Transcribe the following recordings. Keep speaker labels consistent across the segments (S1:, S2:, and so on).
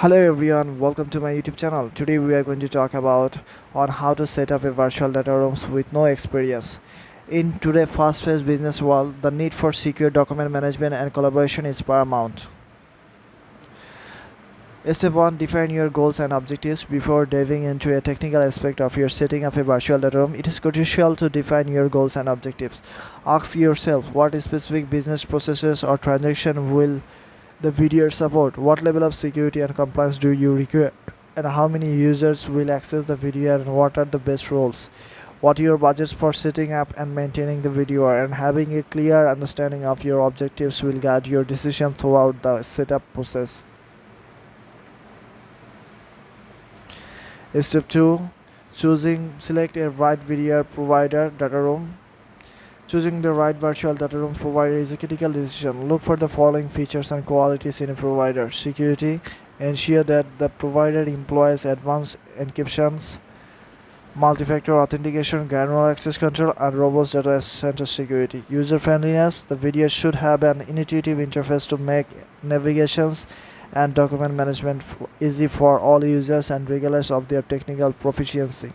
S1: Hello everyone, welcome to my YouTube channel. Today we are going to talk about on how to set up a virtual data rooms with no experience. In today's fast-paced business world, the need for secure document management and collaboration is paramount. Step 1. Define your goals and objectives. Before diving into a technical aspect of your setting up a virtual data room, it is crucial to define your goals and objectives. Ask yourself what specific business processes or transaction will the VDR support, what level of security and compliance do you require, and how many users will access the VDR, and what are the best roles, what are your budgets for setting up and maintaining the VDR, and having a clear understanding of your objectives will guide your decision throughout the setup process. Step 2. Select a right VDR provider data room. Choosing the right virtual data room provider is a critical decision. Look for the following features and qualities in a provider. Security. Ensure that the provider employs advanced encryptions, multi-factor authentication, granular access control, and robust data center security. User friendliness. The video should have an intuitive interface to make navigations and document management easy for all users and regardless of their technical proficiency.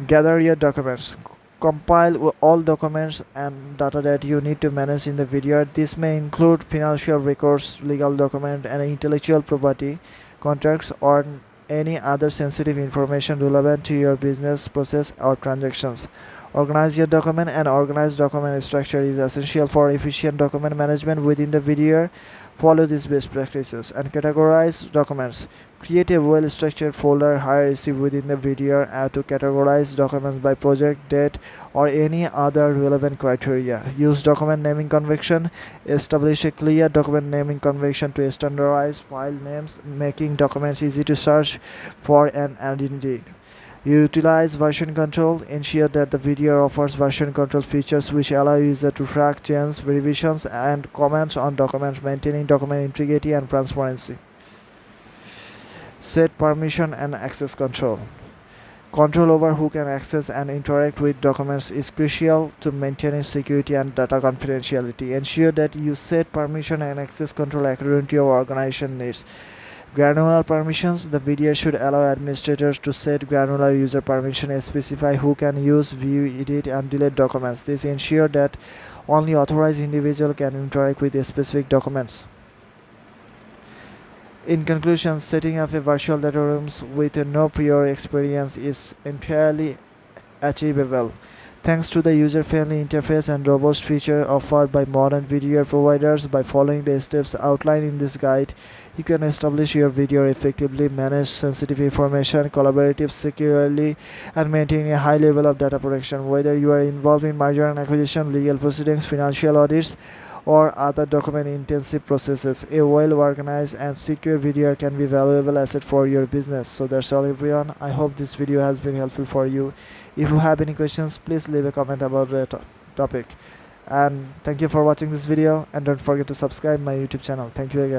S1: Gather your documents. Compile all documents and data that you need to manage in the video. This may include financial records, legal document, and intellectual property, contracts, or any other sensitive information relevant to your business process or transactions. Organize your document. An organized document structure is essential for efficient document management within the video. Follow these best practices and categorize documents. Create a well-structured folder hierarchy within the video to categorize documents by project, date, or any other relevant criteria. Use document naming convention. Establish a clear document naming convention to standardize file names, making documents easy to search for and identity. Utilize version control. Ensure that the video offers version control features which allow user to track changes, revisions, and comments on documents, maintaining document integrity and transparency. Set permission and access control. Control over who can access and interact with documents is crucial to maintaining security and data confidentiality. Ensure that you set permission and access control according to your organization needs. Granular permissions. The video should allow administrators to set granular user permission and specify who can use, view, edit, and delete documents. This ensures that only authorized individuals can interact with specific documents. In conclusion, setting up a virtual data rooms with no prior experience is entirely achievable. Thanks to the user-friendly interface and robust feature offered by modern video providers. By following the steps outlined in this guide, you can establish your video effectively, manage sensitive information, collaborate securely, and maintain a high level of data protection. Whether you are involved in merger and acquisition, legal proceedings, financial audits, or other document-intensive processes, a well-organized and secure video can be a valuable asset for your business. So that's all everyone. I hope this video has been helpful for you. If you have any questions, please leave a comment about the topic. And thank you for watching this video, and don't forget to subscribe my YouTube channel. Thank you again.